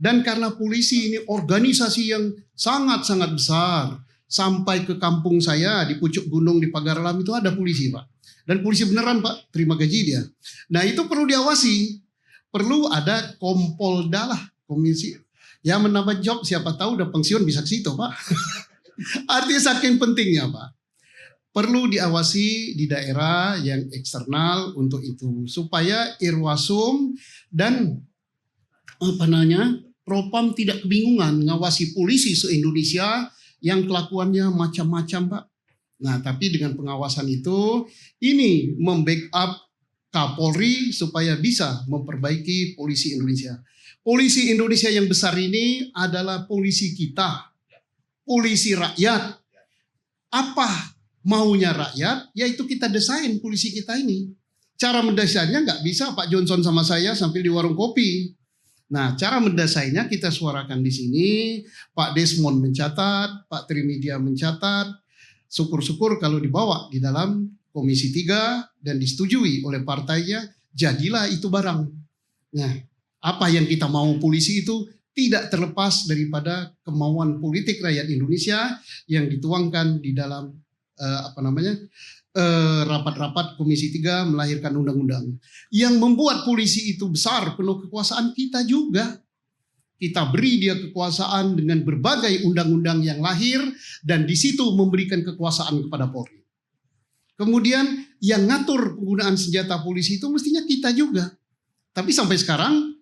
Dan karena polisi ini organisasi yang sangat-sangat besar, sampai ke kampung saya di pucuk gunung di Pagaralam itu ada polisi, Pak. Dan polisi beneran, Pak, terima gaji dia. Nah itu perlu diawasi, perlu ada Kompolda lah, komisi. Ya menambah job, siapa tahu udah pensiun bisa ke situ, Pak. Artinya saking pentingnya, Pak. Perlu diawasi di daerah yang eksternal untuk itu. Supaya Irwasum dan Propam tidak kebingungan ngawasi polisi se-Indonesia yang kelakuannya macam-macam, Pak. Nah, tapi dengan pengawasan itu, ini membackup Kapolri supaya bisa memperbaiki polisi Indonesia. Polisi Indonesia yang besar ini adalah polisi kita, polisi rakyat. Apa maunya rakyat? Yaitu kita desain polisi kita ini. Cara mendesainnya nggak bisa Pak Johnson sama saya sambil di warung kopi. Nah, cara mendesainnya kita suarakan di sini. Pak Desmond mencatat, Pak Trimedia mencatat. Syukur-syukur kalau dibawa di dalam Komisi 3 dan disetujui oleh partainya, jadilah itu barang. Nah, apa yang kita mau polisi itu tidak terlepas daripada kemauan politik rakyat Indonesia yang dituangkan di dalam rapat-rapat Komisi 3 melahirkan undang-undang. Yang membuat polisi itu besar, penuh kekuasaan kita juga. Kita beri dia kekuasaan dengan berbagai undang-undang yang lahir dan di situ memberikan kekuasaan kepada Polri. Kemudian yang ngatur penggunaan senjata polisi itu mestinya kita juga. Tapi sampai sekarang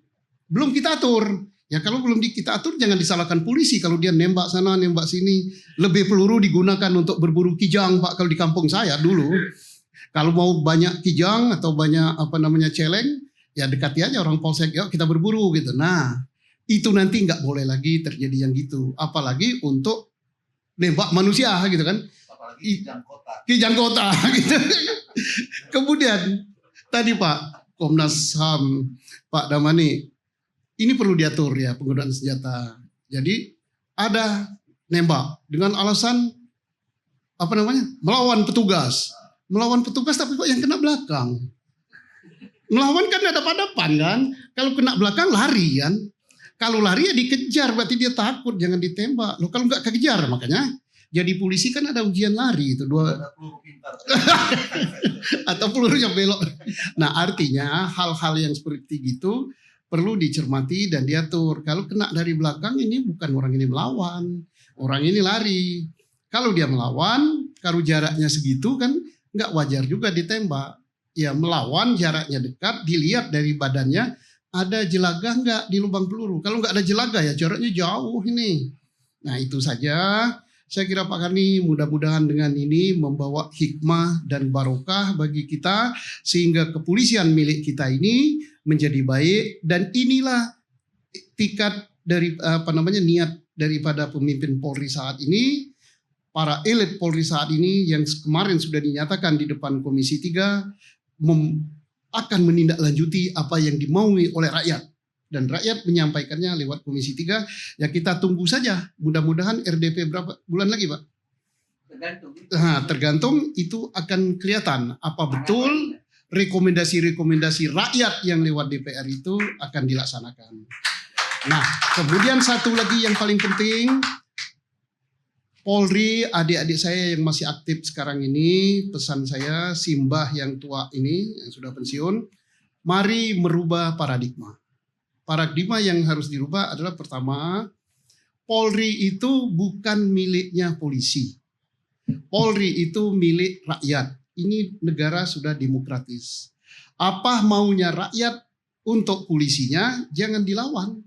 belum kita atur. Ya kalau belum kita atur jangan disalahkan polisi kalau dia nembak sana nembak sini. Lebih peluru digunakan untuk berburu kijang, Pak, kalau di kampung saya dulu. Kalau mau banyak kijang atau banyak celeng, ya dekati aja orang polsek, yuk kita berburu gitu. Nah, itu nanti nggak boleh lagi terjadi yang gitu. Apalagi untuk nembak manusia gitu kan. Apalagi kijang kota gitu. Kemudian tadi Pak Komnas HAM, Pak Damani, ini perlu diatur ya penggunaan senjata. Jadi ada nembak dengan alasan melawan petugas. Melawan petugas tapi kok yang kena belakang. Melawan kan ada hadapan kan. Kalau kena belakang lari kan. Kalau lari ya dikejar berarti dia takut jangan ditembak. Loh kalau nggak kejar makanya jadi polisi kan ada ujian lari itu atau pelurunya belok. Nah artinya hal-hal yang seperti gitu perlu dicermati dan diatur. Kalau kena dari belakang ini bukan orang ini melawan, orang ini lari. Kalau dia melawan, kalau jaraknya segitu kan nggak wajar juga ditembak. Ya melawan jaraknya dekat, dilihat dari badannya ada jelagah nggak di lubang peluru. Kalau nggak ada jelagah ya jaraknya jauh ini. Nah itu saja. Saya kira Pak Karni mudah-mudahan dengan ini membawa hikmah dan barokah bagi kita sehingga kepolisian milik kita ini menjadi baik dan inilah tiket dari niat daripada pemimpin Polri saat ini, para elit Polri saat ini yang kemarin sudah dinyatakan di depan Komisi 3 akan menindaklanjuti apa yang dimaui oleh rakyat. Dan rakyat menyampaikannya lewat Komisi 3. Ya kita tunggu saja. Mudah-mudahan RDP berapa bulan lagi, Pak? Tergantung itu akan kelihatan. Apa betul rekomendasi-rekomendasi rakyat yang lewat DPR itu akan dilaksanakan. Nah, kemudian satu lagi yang paling penting. Polri, adik-adik saya yang masih aktif sekarang ini, pesan saya, Simbah yang tua ini, yang sudah pensiun, mari merubah paradigma. Paradigma yang harus dirubah adalah pertama, Polri itu bukan miliknya polisi. Polri itu milik rakyat. Ini negara sudah demokratis. Apa maunya rakyat untuk polisinya, jangan dilawan.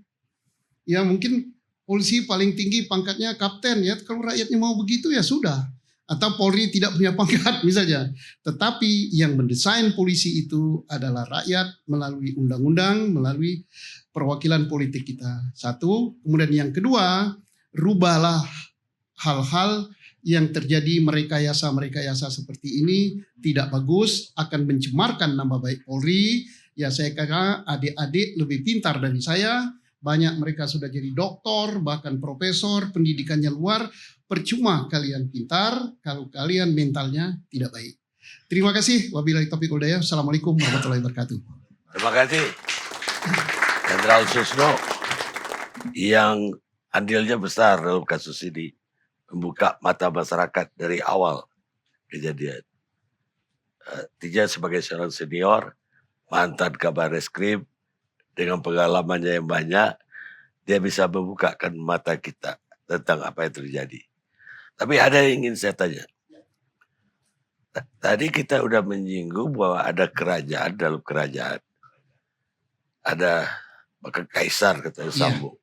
Ya mungkin polisi paling tinggi pangkatnya kapten ya. Kalau rakyatnya mau begitu ya sudah. Atau Polri tidak punya pangkat misalnya. Tetapi yang mendesain polisi itu adalah rakyat melalui undang-undang, melalui perwakilan politik kita. Satu. Kemudian yang kedua, rubahlah hal-hal yang terjadi merekayasa seperti ini tidak bagus, akan mencemarkan nama baik Polri. Ya saya kira adik-adik lebih pintar dari saya. Banyak mereka sudah jadi doktor, bahkan profesor, pendidikannya luar. Percuma kalian pintar kalau kalian mentalnya tidak baik. Terima kasih. Wabillahi taufiq wal hidayah. Assalamualaikum warahmatullahi wabarakatuh. Terima kasih. Jenderal Susno. yang andilnya besar dalam kasus ini, membuka mata masyarakat dari awal kejadian. Tija sebagai seorang senior, mantan Kabar Reskrim, dengan pengalamannya yang banyak, dia bisa membukakan mata kita tentang apa yang terjadi. Tapi ada yang ingin saya tanya. Tadi kita udah menyinggung bahwa ada kerajaan dalam kerajaan. Ada maka kaisar kata Sambo.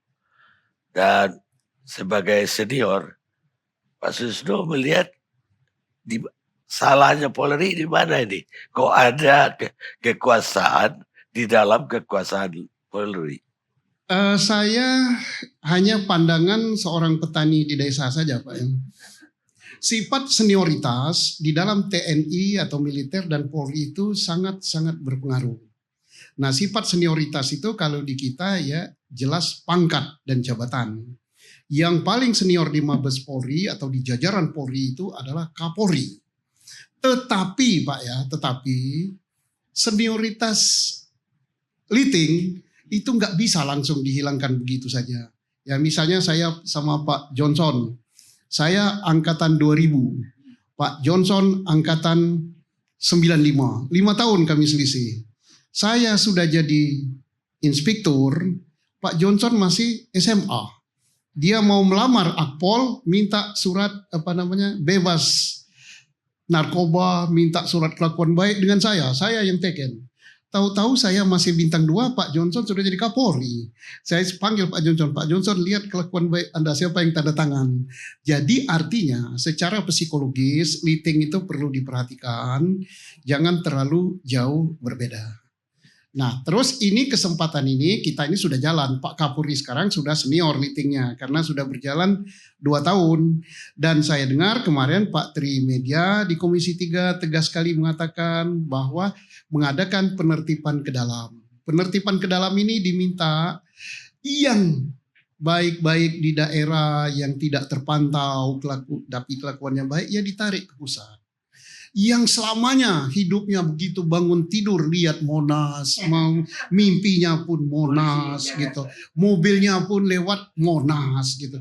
Dan sebagai senior, Pak Susno melihat salahnya Polri di mana ini? Kok ada kekuasaan di dalam kekuasaan Polri? Saya hanya pandangan seorang petani di desa saja, Pak. Sifat senioritas di dalam TNI atau militer dan Polri itu sangat-sangat berpengaruh. Nah, sifat senioritas itu kalau di kita ya jelas pangkat dan jabatan. Yang paling senior di Mabes Polri atau di jajaran Polri itu adalah Kapolri. Tetapi Pak ya, senioritas liting itu nggak bisa langsung dihilangkan begitu saja. Ya misalnya saya sama Pak Johnson, saya angkatan 2000, Pak Johnson angkatan 95, 5 tahun kami selisih. Saya sudah jadi inspektur, Pak Johnson masih SMA. Dia mau melamar Akpol, minta surat bebas narkoba, minta surat kelakuan baik dengan saya yang teken. Tahu-tahu saya masih bintang 2, Pak Johnson sudah jadi Kapolri. Saya panggil Pak Johnson lihat kelakuan baik Anda, siapa yang tanda tangan. Jadi artinya secara psikologis liting itu perlu diperhatikan, jangan terlalu jauh berbeda. Nah terus ini kesempatan ini kita ini sudah jalan, Pak Kapolri sekarang sudah senior litingnya karena sudah berjalan 2 tahun. Dan saya dengar kemarin Pak Trimedia di Komisi 3 tegas sekali mengatakan bahwa mengadakan penertiban ke dalam. Penertiban ke dalam ini diminta yang baik-baik di daerah yang tidak terpantau tapi kelakuannya baik ya ditarik ke pusat. Yang selamanya hidupnya begitu bangun tidur lihat Monas, mimpinya pun Monas gitu, mobilnya pun lewat Monas gitu.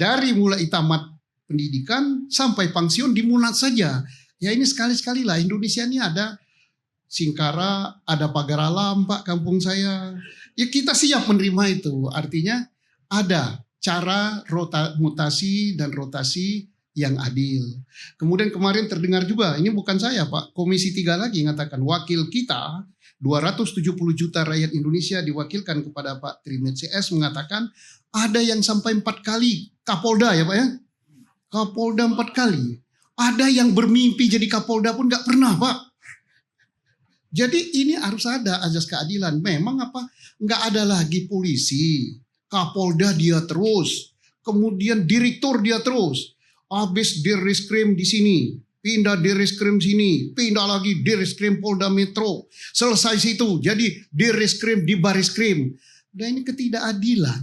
Dari mulai tamat pendidikan sampai pensiun di Monas saja. Ya ini sekali-sekali lah, Indonesia ini ada Singkara, ada Pagar Alam Pak kampung saya. Ya kita siap menerima itu, artinya ada cara mutasi dan rotasi yang adil. Kemudian kemarin terdengar juga, ini bukan saya Pak, Komisi 3 lagi mengatakan wakil kita 270 juta rakyat Indonesia diwakilkan kepada Pak Trimed CS mengatakan ada yang sampai 4 kali Kapolda ya Pak ya. Kapolda 4 kali. Ada yang bermimpi jadi Kapolda pun gak pernah Pak. Jadi ini harus ada azas keadilan. Memang apa? Gak ada lagi polisi. Kapolda dia terus. Kemudian direktur dia terus. Habis Dirreskrim di sini, pindah Dirreskrim sini, pindah lagi Dirreskrim Polda Metro. Selesai situ, jadi Dirreskrim di Barreskrim. Dan ini ketidakadilan.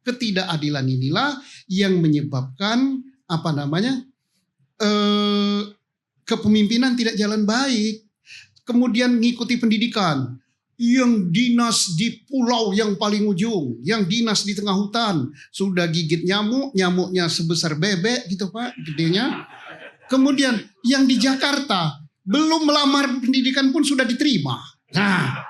Ketidakadilan inilah yang menyebabkan kepemimpinan tidak jalan baik. Kemudian ngikuti pendidikan. Yang dinas di pulau yang paling ujung, yang dinas di tengah hutan, sudah gigit nyamuk, nyamuknya sebesar bebek gitu Pak, gedenya. Kemudian yang di Jakarta, belum melamar pendidikan pun sudah diterima. Nah,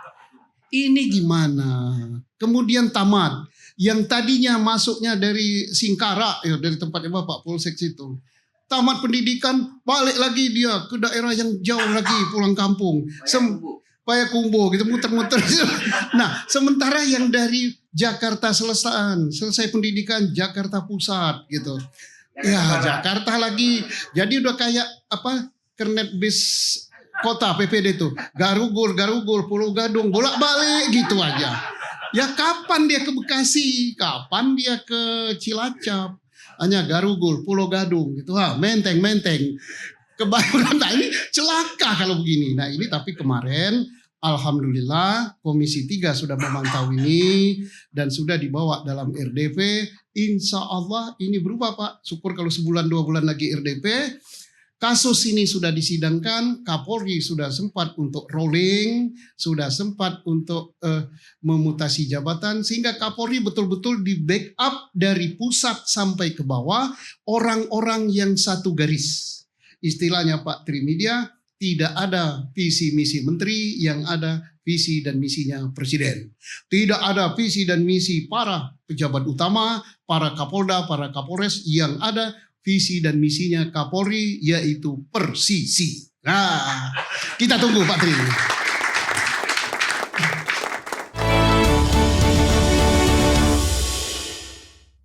ini gimana? Kemudian tamat, yang tadinya masuknya dari Singkara, ya dari tempatnya Bapak Polsek situ. Tamat pendidikan, balik lagi dia ke daerah yang jauh lagi, pulang kampung. Payakumbuh gitu muter-muter. Nah, sementara yang dari Jakarta selesai pendidikan Jakarta Pusat gitu. Ya, Jakarta lagi. Jadi udah kayak kernet bis kota PPD tuh. Garugul, Pulau Gadung, bolak-balik gitu aja. Ya kapan dia ke Bekasi? Kapan dia ke Cilacap? Hanya Garugul, Pulau Gadung gitu. Menteng. Kebayang, nah ini celaka kalau begini. Nah ini tapi kemarin alhamdulillah Komisi 3 sudah memantau ini dan sudah dibawa dalam RDP. Insya Allah ini berubah Pak. Syukur kalau sebulan 2 bulan lagi RDP. Kasus ini sudah disidangkan, Kapolri sudah sempat untuk rolling, sudah sempat untuk memutasi jabatan, sehingga Kapolri betul-betul di backup dari pusat sampai ke bawah, orang-orang yang satu garis. Istilahnya Pak Trimedia, tidak ada visi misi menteri, yang ada visi dan misinya presiden. Tidak ada visi dan misi para pejabat utama, para Kapolda, para Kapolres, yang ada visi dan misinya Kapolri, yaitu persisi. Nah, kita tunggu Pak Tri.